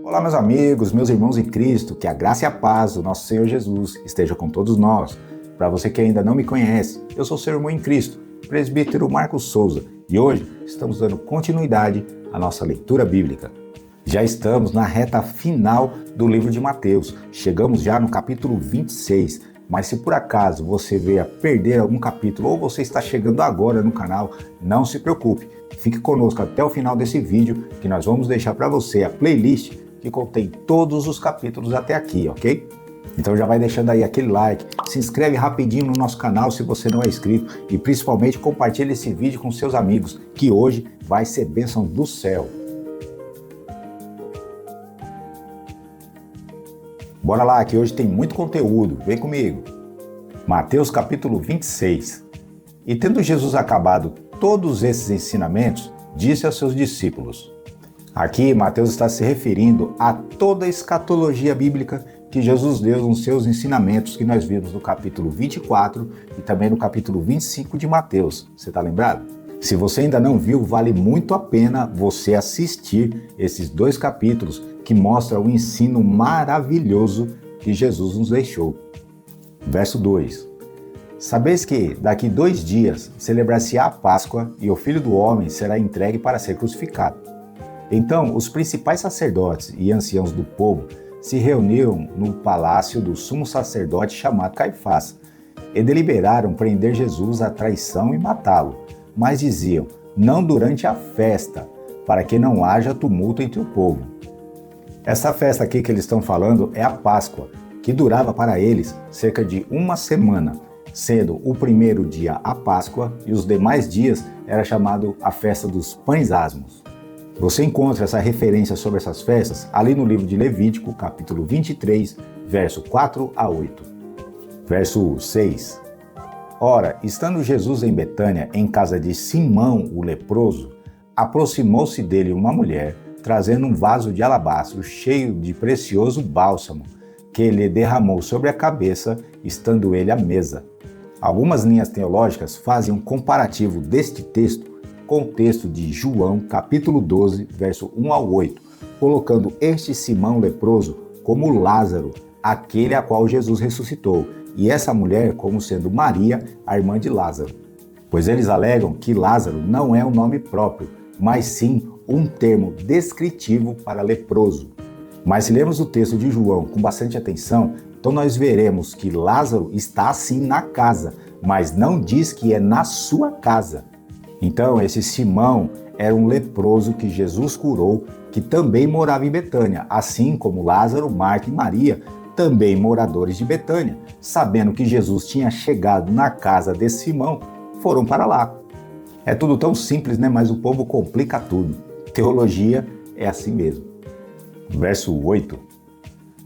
Olá, meus amigos, meus irmãos em Cristo, que a graça e a paz do nosso Senhor Jesus esteja com todos nós. Para você que ainda não me conhece, eu sou seu irmão em Cristo, presbítero Marcos Souza, e hoje estamos dando continuidade à nossa leitura bíblica. Já estamos na reta final do livro de Mateus, chegamos já no capítulo 26, mas se por acaso você veio a perder algum capítulo ou você está chegando agora no canal, não se preocupe, fique conosco até o final desse vídeo que nós vamos deixar para você a playlist que contém todos os capítulos até aqui, ok? Então já vai deixando aí aquele like, se inscreve rapidinho no nosso canal se você não é inscrito e principalmente compartilhe esse vídeo com seus amigos, que hoje vai ser bênção do céu. Bora lá, que hoje tem muito conteúdo, vem comigo. Mateus capítulo 26. E tendo Jesus acabado todos esses ensinamentos, disse aos seus discípulos. Aqui Mateus está se referindo a toda a escatologia bíblica que Jesus deu nos seus ensinamentos que nós vimos no capítulo 24 e também no capítulo 25 de Mateus. Você está lembrado? Se você ainda não viu, vale muito a pena você assistir esses dois capítulos que mostram o ensino maravilhoso que Jesus nos deixou. Verso 2. Sabeis que daqui 2 dias celebrar-se-á a Páscoa e o Filho do Homem será entregue para ser crucificado. Então os principais sacerdotes e anciãos do povo se reuniram no palácio do sumo sacerdote chamado Caifás e deliberaram prender Jesus à traição e matá-lo, mas diziam, não durante a festa, para que não haja tumulto entre o povo. Essa festa aqui que eles estão falando é a Páscoa, que durava para eles cerca de 1 semana, sendo o primeiro dia a Páscoa e os demais dias era chamado a festa dos pães asmos. Você encontra essa referência sobre essas festas ali no livro de Levítico, capítulo 23, verso 4 a 8. Verso 6. Ora, estando Jesus em Betânia, em casa de Simão, o leproso, aproximou-se dele uma mulher, trazendo um vaso de alabastro cheio de precioso bálsamo, que ele derramou sobre a cabeça, estando ele à mesa. Algumas linhas teológicas fazem um comparativo deste texto com o texto de João, capítulo 12, verso 1 ao 8, colocando este Simão leproso como Lázaro, aquele a qual Jesus ressuscitou, e essa mulher como sendo Maria, a irmã de Lázaro. Pois eles alegam que Lázaro não é um nome próprio, mas sim um termo descritivo para leproso. Mas se lermos o texto de João com bastante atenção, então nós veremos que Lázaro está sim na casa, mas não diz que é na sua casa. Então esse Simão era um leproso que Jesus curou, que também morava em Betânia, assim como Lázaro, Marta e Maria, também moradores de Betânia, sabendo que Jesus tinha chegado na casa desse Simão, foram para lá. É tudo tão simples, né? Mas o povo complica tudo. Teologia é assim mesmo. Verso 8.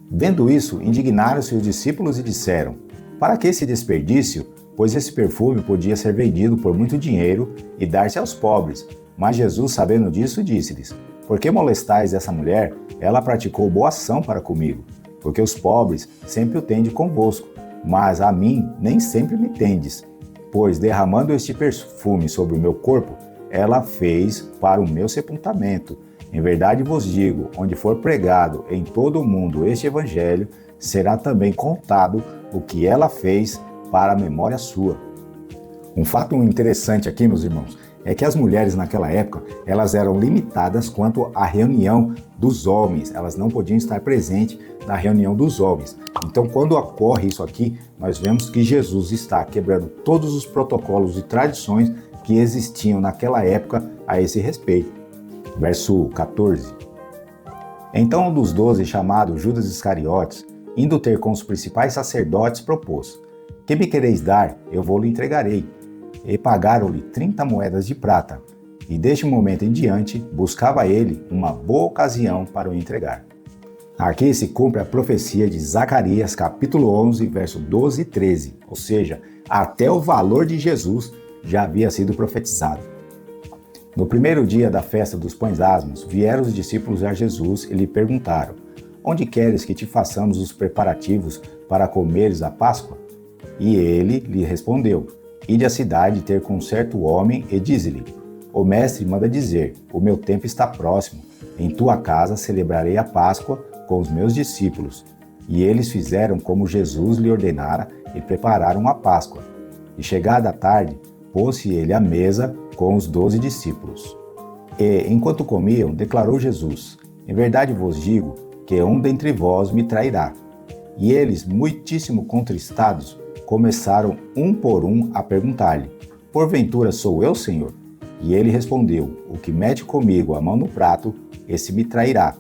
Vendo isso, indignaram-se os discípulos e disseram, para que esse desperdício? Pois esse perfume podia ser vendido por muito dinheiro e dar-se aos pobres. Mas Jesus, sabendo disso, disse-lhes, por que molestais essa mulher? Ela praticou boa ação para comigo, porque os pobres sempre o tendes convosco, mas a mim nem sempre me tendes. Pois derramando este perfume sobre o meu corpo, ela fez para o meu sepultamento. Em verdade vos digo, onde for pregado em todo o mundo este evangelho, será também contado o que ela fez para a memória sua. Um fato interessante aqui, meus irmãos, é que as mulheres naquela época, elas eram limitadas quanto à reunião dos homens, elas não podiam estar presentes na reunião dos homens. Então, quando ocorre isso aqui, nós vemos que Jesus está quebrando todos os protocolos e tradições que existiam naquela época a esse respeito. Verso 14. Então um dos 12, chamado Judas Iscariotes, indo ter com os principais sacerdotes, propôs, que me quereis dar, eu vou lhe entregarei. E pagaram-lhe 30 moedas de prata, e deste momento em diante buscava ele uma boa ocasião para o entregar. Aqui se cumpre a profecia de Zacarias, capítulo 11, verso 12 e 13, ou seja, até o valor de Jesus já havia sido profetizado. No primeiro dia da festa dos pães asmos, vieram os discípulos a Jesus e lhe perguntaram, onde queres que te façamos os preparativos para comeres a Páscoa? E ele lhe respondeu, ide à cidade ter com certo homem e dize-lhe, o mestre manda dizer, o meu tempo está próximo, Em tua casa celebrarei a Páscoa com os meus discípulos. E eles fizeram como Jesus lhe ordenara e prepararam a Páscoa. E chegada a tarde, pôs-se ele à mesa com os 12 discípulos. E, enquanto comiam, declarou Jesus: Em verdade vos digo que um dentre vós me trairá. E eles, muitíssimo contristados, começaram um por um a perguntar-lhe: Porventura sou eu, Senhor? E ele respondeu: O que mete comigo a mão no prato, esse me trairá.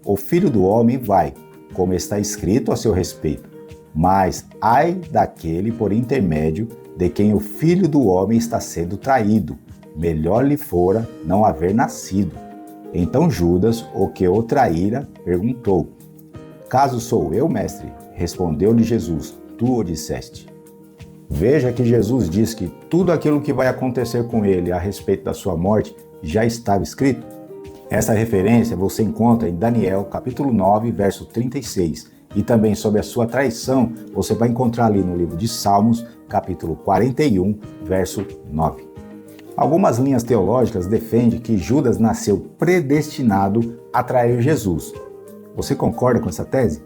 O Filho do Homem vai, como está escrito a seu respeito. Mas ai daquele por intermédio de quem o Filho do Homem está sendo traído. Melhor lhe fora não haver nascido. Então Judas, o que o traíra, perguntou: Caso sou eu, mestre? Respondeu-lhe Jesus: Tu o disseste. Veja que Jesus diz que tudo aquilo que vai acontecer com ele a respeito da sua morte já estava escrito. Essa referência você encontra em Daniel, capítulo 9, verso 36. E também sobre a sua traição, você vai encontrar ali no livro de Salmos, capítulo 41, verso 9. Algumas linhas teológicas defendem que Judas nasceu predestinado a trair Jesus. Você concorda com essa tese?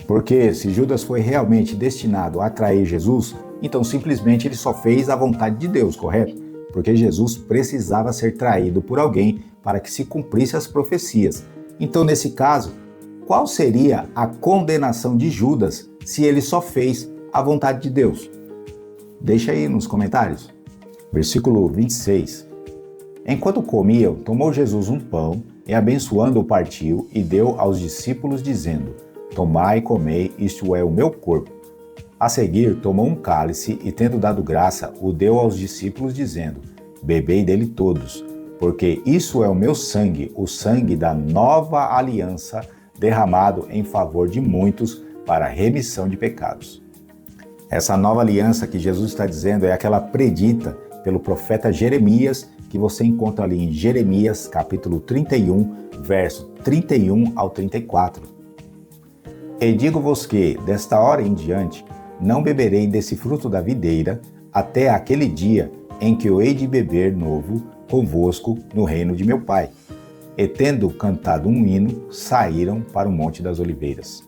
Porque se Judas foi realmente destinado a trair Jesus, então simplesmente ele só fez a vontade de Deus, correto? Porque Jesus precisava ser traído por alguém para que se cumprisse as profecias. Então, nesse caso, qual seria a condenação de Judas se ele só fez a vontade de Deus? Deixa aí nos comentários. Versículo 26. Enquanto comiam, tomou Jesus um pão e, abençoando-o, partiu e deu aos discípulos, dizendo: Tomai e comei, isto é o meu corpo. A seguir, tomou um cálice e, tendo dado graça, o deu aos discípulos, dizendo: Bebei dele todos, porque isso é o meu sangue, o sangue da nova aliança, derramado em favor de muitos para a remissão de pecados. Essa nova aliança que Jesus está dizendo é aquela predita pelo profeta Jeremias, que você encontra ali em Jeremias, capítulo 31, verso 31 ao 34. E digo-vos que, desta hora em diante, não beberei desse fruto da videira, até aquele dia em que eu hei de beber novo convosco no reino de meu Pai. E tendo cantado um hino, saíram para o Monte das Oliveiras.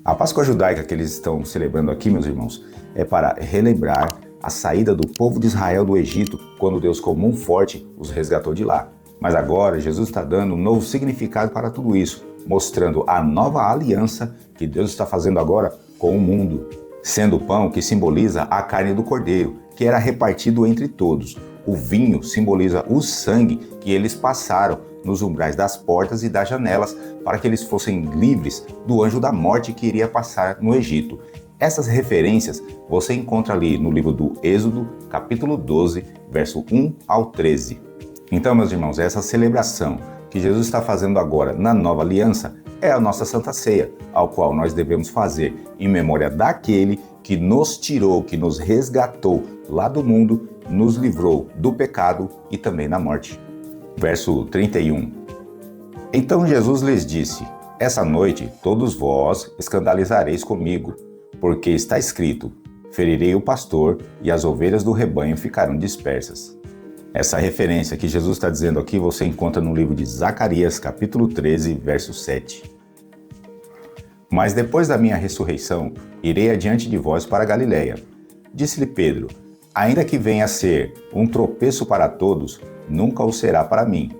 A Páscoa judaica que eles estão celebrando aqui, meus irmãos, é para relembrar a saída do povo de Israel do Egito, quando Deus com mão forte os resgatou de lá. Mas agora Jesus está dando um novo significado para tudo isso, mostrando a nova aliança que Deus está fazendo agora com o mundo, sendo o pão que simboliza a carne do cordeiro, que era repartido entre todos. O vinho simboliza o sangue que eles passaram nos umbrais das portas e das janelas para que eles fossem livres do anjo da morte que iria passar no Egito. Essas referências você encontra ali no livro do Êxodo, capítulo 12, verso 1 ao 13. Então, meus irmãos, essa celebração que Jesus está fazendo agora na nova aliança é a nossa Santa Ceia, ao qual nós devemos fazer em memória daquele que nos tirou, que nos resgatou lá do mundo, nos livrou do pecado e também da morte. Verso 31. Então Jesus lhes disse: Essa noite todos vós escandalizareis comigo, porque está escrito: Ferirei o pastor e as ovelhas do rebanho ficarão dispersas. Essa referência que Jesus está dizendo aqui você encontra no livro de Zacarias, capítulo 13, verso 7. Mas depois da minha ressurreição, irei adiante de vós para Galiléia. Disse-lhe Pedro: Ainda que venha a ser um tropeço para todos, nunca o será para mim.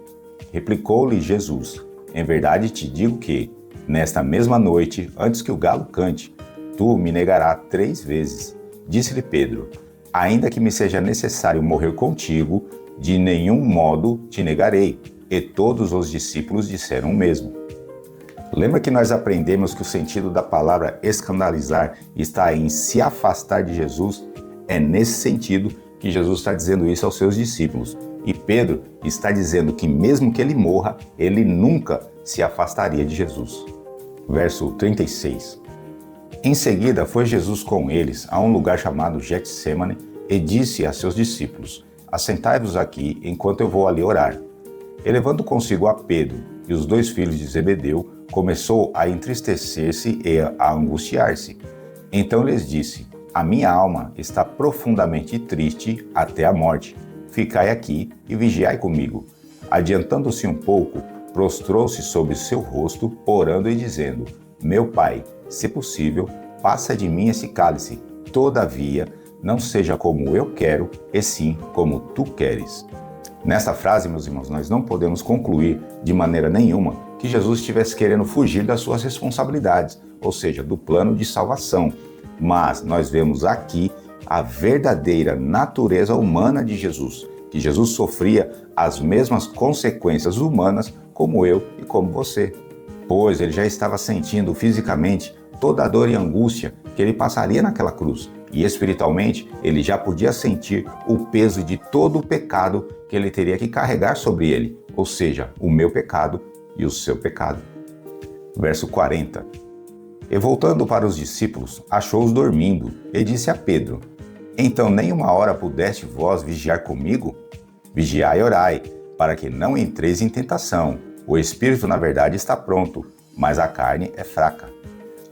Replicou-lhe Jesus: Em verdade te digo que, nesta mesma noite, antes que o galo cante, tu me negarás 3 vezes. Disse-lhe Pedro: Ainda que me seja necessário morrer contigo, de nenhum modo te negarei. E todos os discípulos disseram o mesmo. Lembra que nós aprendemos que o sentido da palavra escandalizar está em se afastar de Jesus? É nesse sentido que Jesus está dizendo isso aos seus discípulos. E Pedro está dizendo que mesmo que ele morra, ele nunca se afastaria de Jesus. Verso 36. Em seguida foi Jesus com eles a um lugar chamado Getsêmane e disse a seus discípulos: Assentai-vos aqui enquanto eu vou ali orar. E levando consigo a Pedro e os 2 filhos de Zebedeu, começou a entristecer-se e a angustiar-se. Então lhes disse: A minha alma está profundamente triste até a morte. Ficai aqui e vigiai comigo. Adiantando-se um pouco, prostrou-se sobre o seu rosto, orando e dizendo: Meu Pai, se possível, passa de mim esse cálice. Todavia, não seja como eu quero, e sim como tu queres. Nesta frase, meus irmãos, nós não podemos concluir de maneira nenhuma que Jesus estivesse querendo fugir das suas responsabilidades, ou seja, do plano de salvação. Mas nós vemos aqui a verdadeira natureza humana de Jesus, que Jesus sofria as mesmas consequências humanas como eu e como você, pois ele já estava sentindo fisicamente toda a dor e angústia que ele passaria naquela cruz, e espiritualmente ele já podia sentir o peso de todo o pecado que ele teria que carregar sobre ele, ou seja, o meu pecado e o seu pecado. Verso 40. E voltando para os discípulos, achou-os dormindo, e disse a Pedro: Então nem uma hora pudeste vós vigiar comigo? Vigiai e orai, para que não entreis em tentação. O espírito, na verdade, está pronto, mas a carne é fraca.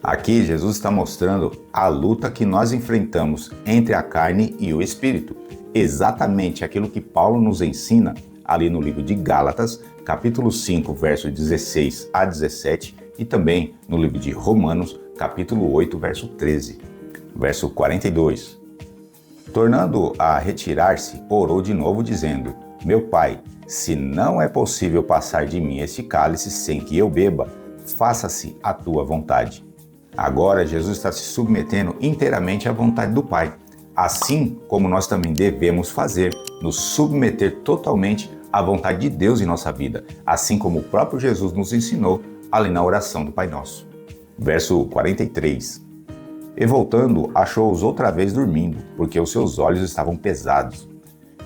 Aqui Jesus está mostrando a luta que nós enfrentamos entre a carne e o espírito. Exatamente aquilo que Paulo nos ensina ali no livro de Gálatas, capítulo 5, versos 16 a 17, e também no livro de Romanos, capítulo 8, verso 13. Verso 42. Tornando a retirar-se, orou de novo, dizendo: Meu Pai, se não é possível passar de mim este cálice sem que eu beba, faça-se a tua vontade. Agora Jesus está se submetendo inteiramente à vontade do Pai, assim como nós também devemos fazer, nos submeter totalmente à vontade de Deus em nossa vida, assim como o próprio Jesus nos ensinou ali na oração do Pai Nosso. Verso 43. E voltando, achou-os outra vez dormindo, porque os seus olhos estavam pesados.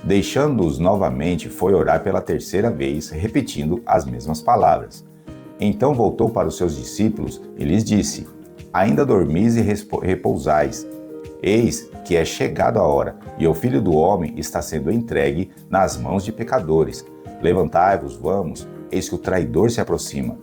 Deixando-os novamente, foi orar pela terceira vez, repetindo as mesmas palavras. Então voltou para os seus discípulos e lhes disse: Ainda dormis e repousais. Eis que é chegada a hora, e o Filho do Homem está sendo entregue nas mãos de pecadores. Levantai-vos, vamos, eis que o traidor se aproxima.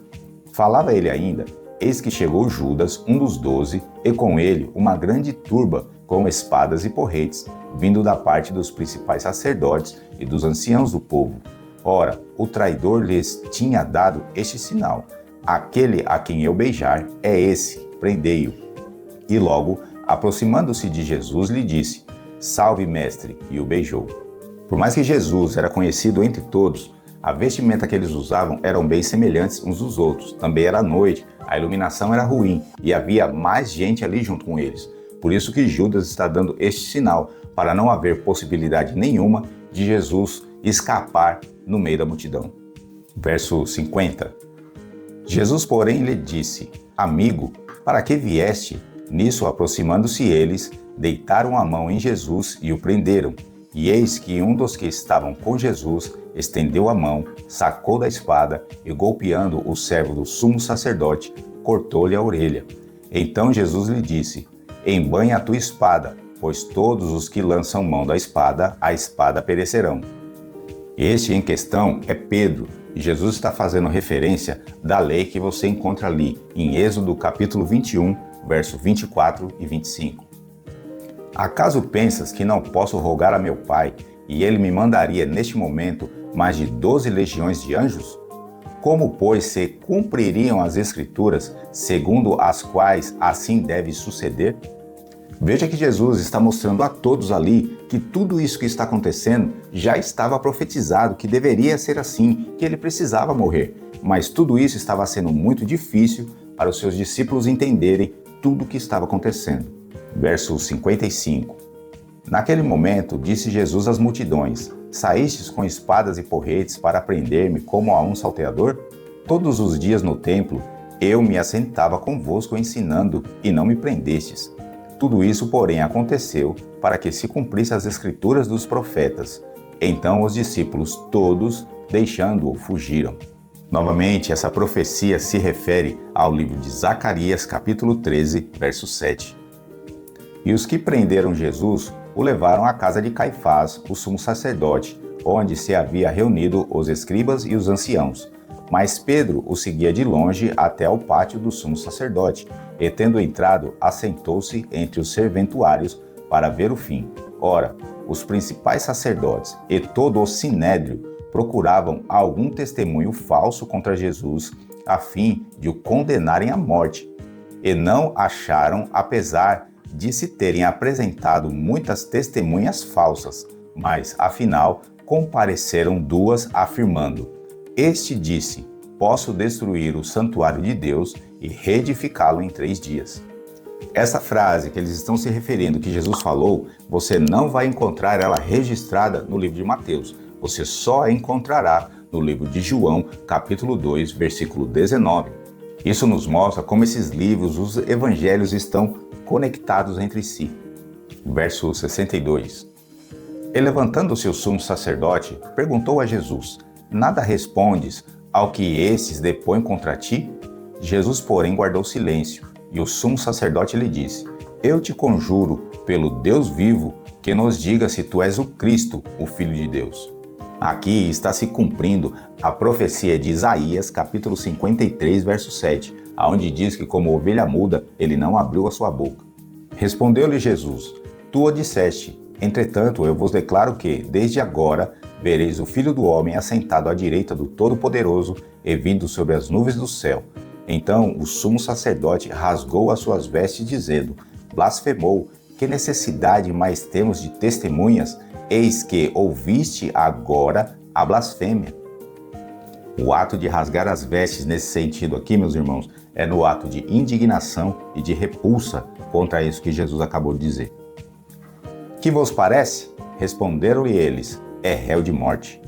Falava ele ainda, eis que chegou Judas, um dos 12, e com ele uma grande turba com espadas e porretes, vindo da parte dos principais sacerdotes e dos anciãos do povo. Ora, o traidor lhes tinha dado este sinal: aquele a quem eu beijar é esse, prendei-o. E logo, aproximando-se de Jesus, lhe disse: Salve, mestre, e o beijou. Por mais que Jesus era conhecido entre todos, a vestimenta que eles usavam eram bem semelhantes uns dos outros. Também era noite, a iluminação era ruim e havia mais gente ali junto com eles. Por isso que Judas está dando este sinal, para não haver possibilidade nenhuma de Jesus escapar no meio da multidão. Verso 50. Jesus, porém, lhe disse: Amigo, para que vieste? Nisso, aproximando-se eles, deitaram a mão em Jesus e o prenderam. E eis que um dos que estavam com Jesus estendeu a mão, sacou da espada e, golpeando o servo do sumo sacerdote, cortou-lhe a orelha. Então Jesus lhe disse: Embainha a tua espada, pois todos os que lançam mão da espada, a espada perecerão. Este em questão é Pedro, e Jesus está fazendo referência da lei que você encontra ali, em Êxodo capítulo 21, verso 24 e 25. Acaso pensas que não posso rogar a meu Pai, e ele me mandaria neste momento mais de 12 legiões de anjos? Como, pois, se cumpririam as Escrituras, segundo as quais assim deve suceder? Veja que Jesus está mostrando a todos ali que tudo isso que está acontecendo já estava profetizado, que deveria ser assim, que ele precisava morrer. Mas tudo isso estava sendo muito difícil para os seus discípulos entenderem tudo o que estava acontecendo. Verso 55. Naquele momento, disse Jesus às multidões: Saístes com espadas e porretes para prender-me como a um salteador? Todos os dias no templo, eu me assentava convosco ensinando, e não me prendestes. Tudo isso, porém, aconteceu para que se cumprisse as escrituras dos profetas. Então os discípulos todos, deixando-o, fugiram. Novamente, essa profecia se refere ao livro de Zacarias, capítulo 13, verso 7. E os que prenderam Jesus o levaram à casa de Caifás, o sumo sacerdote, onde se havia reunido os escribas e os anciãos. Mas Pedro o seguia de longe até ao pátio do sumo sacerdote, e tendo entrado, assentou-se entre os serventuários para ver o fim. Ora, os principais sacerdotes e todo o sinédrio procuravam algum testemunho falso contra Jesus a fim de o condenarem à morte, e não acharam, apesar de se terem apresentado muitas testemunhas falsas, mas afinal compareceram duas afirmando: Este disse: Posso destruir o santuário de Deus e reedificá-lo em 3 dias. Essa frase que eles estão se referindo, que Jesus falou, você não vai encontrar ela registrada no livro de Mateus. Você só a encontrará no livro de João, capítulo 2, versículo 19. Isso nos mostra como esses livros, os evangelhos, estão conectados entre si. Verso 62. E levantando-se o sumo sacerdote, perguntou a Jesus: Nada respondes ao que esses depõem contra ti? Jesus, porém, guardou silêncio, e o sumo sacerdote lhe disse: Eu te conjuro, pelo Deus vivo, que nos diga se tu és o Cristo, o Filho de Deus. Aqui está se cumprindo a profecia de Isaías, capítulo 53, verso 7, onde diz que como ovelha muda, ele não abriu a sua boca. Respondeu-lhe Jesus: Tu o disseste, entretanto eu vos declaro que, desde agora, vereis o Filho do Homem assentado à direita do Todo-Poderoso e vindo sobre as nuvens do céu. Então o sumo sacerdote rasgou as suas vestes, dizendo: Blasfemou, que necessidade mais temos de testemunhas? Eis que ouviste agora a blasfêmia. O ato de rasgar as vestes nesse sentido aqui, meus irmãos, é no ato de indignação e de repulsa contra isso que Jesus acabou de dizer. Que vos parece? Responderam-lhe eles: é réu de morte.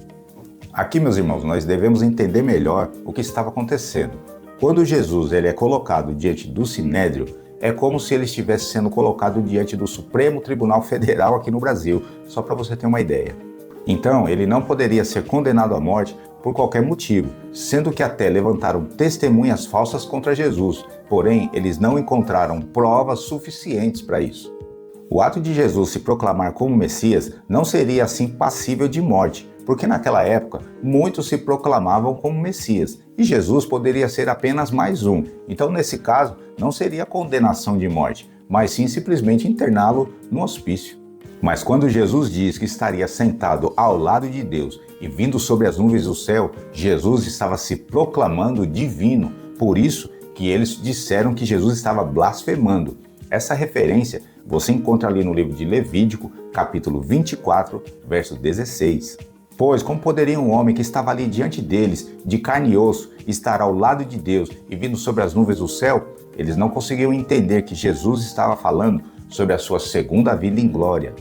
Aqui, meus irmãos, nós devemos entender melhor o que estava acontecendo. Quando Jesus ele é colocado diante do Sinédrio, é como se ele estivesse sendo colocado diante do Supremo Tribunal Federal aqui no Brasil, só para você ter uma ideia. Então, ele não poderia ser condenado à morte por qualquer motivo, sendo que até levantaram testemunhas falsas contra Jesus, porém, eles não encontraram provas suficientes para isso. O ato de Jesus se proclamar como Messias não seria assim passível de morte, porque naquela época muitos se proclamavam como Messias e Jesus poderia ser apenas mais um. Então, nesse caso, não seria condenação de morte, mas sim simplesmente interná-lo no hospício. Mas quando Jesus diz que estaria sentado ao lado de Deus e vindo sobre as nuvens do céu, Jesus estava se proclamando divino. Por isso que eles disseram que Jesus estava blasfemando. Essa referência você encontra ali no livro de Levítico, capítulo 24, verso 16. Pois como poderia um homem que estava ali diante deles, de carne e osso, estar ao lado de Deus e vindo sobre as nuvens do céu? Eles não conseguiam entender que Jesus estava falando sobre a sua segunda vinda em glória.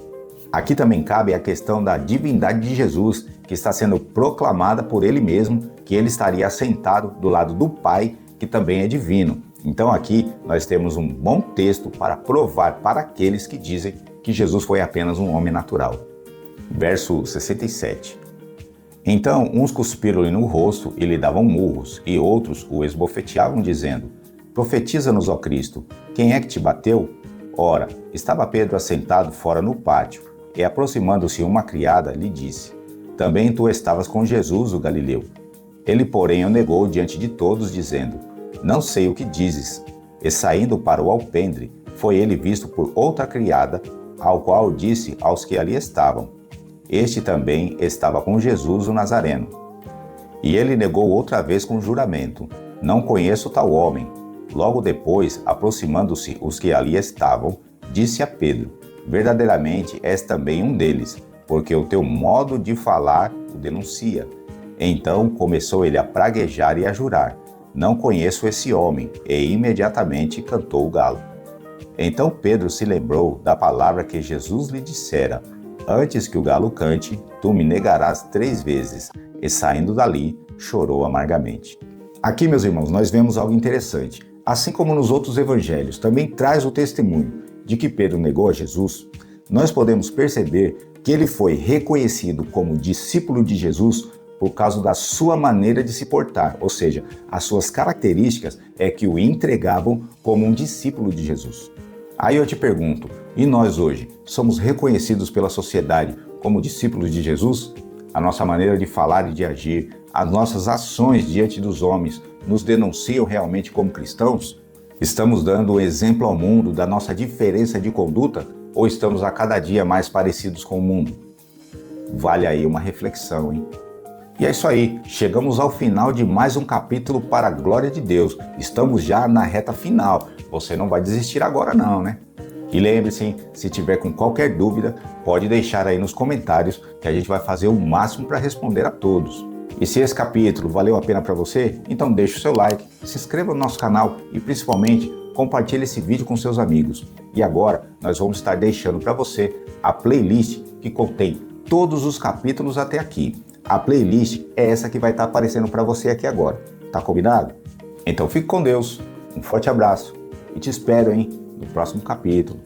Aqui também cabe a questão da divindade de Jesus, que está sendo proclamada por ele mesmo, que ele estaria assentado do lado do Pai, que também é divino. Então aqui nós temos um bom texto para provar para aqueles que dizem que Jesus foi apenas um homem natural. Verso 67. Então uns cuspiram-lhe no rosto e lhe davam murros, e outros o esbofeteavam, dizendo: Profetiza-nos, ó Cristo, quem é que te bateu? Ora, estava Pedro assentado fora no pátio, e aproximando-se uma criada, lhe disse: Também tu estavas com Jesus, o Galileu. Ele, porém, o negou diante de todos, dizendo: Não sei o que dizes. E saindo para o alpendre, foi ele visto por outra criada, ao qual disse aos que ali estavam: Este também estava com Jesus o Nazareno. E ele negou outra vez com juramento: Não conheço tal homem. Logo depois, aproximando-se os que ali estavam, disse a Pedro: Verdadeiramente és também um deles, porque o teu modo de falar o denuncia. Então começou ele a praguejar e a jurar: Não conheço esse homem, e imediatamente cantou o galo. Então Pedro se lembrou da palavra que Jesus lhe dissera: Antes que o galo cante, tu me negarás 3 vezes. E saindo dali, chorou amargamente. Aqui, meus irmãos, nós vemos algo interessante. Assim como nos outros evangelhos, também traz o testemunho de que Pedro negou a Jesus, nós podemos perceber que ele foi reconhecido como discípulo de Jesus por causa da sua maneira de se portar, ou seja, as suas características é que o entregavam como um discípulo de Jesus. Aí eu te pergunto, e nós hoje, somos reconhecidos pela sociedade como discípulos de Jesus? A nossa maneira de falar e de agir, as nossas ações diante dos homens, nos denunciam realmente como cristãos? Estamos dando um exemplo ao mundo da nossa diferença de conduta ou estamos a cada dia mais parecidos com o mundo? Vale aí uma reflexão, hein? E é isso aí, chegamos ao final de mais um capítulo para a glória de Deus. Estamos já na reta final. Você não vai desistir agora não, né? E lembre-se, se tiver com qualquer dúvida, pode deixar aí nos comentários que a gente vai fazer o máximo para responder a todos. E se esse capítulo valeu a pena para você, então deixe o seu like, se inscreva no nosso canal e principalmente compartilhe esse vídeo com seus amigos. E agora nós vamos estar deixando para você a playlist que contém todos os capítulos até aqui. A playlist é essa que vai estar aparecendo para você aqui agora. Tá combinado? Então fique com Deus, um forte abraço e te espero, no próximo capítulo.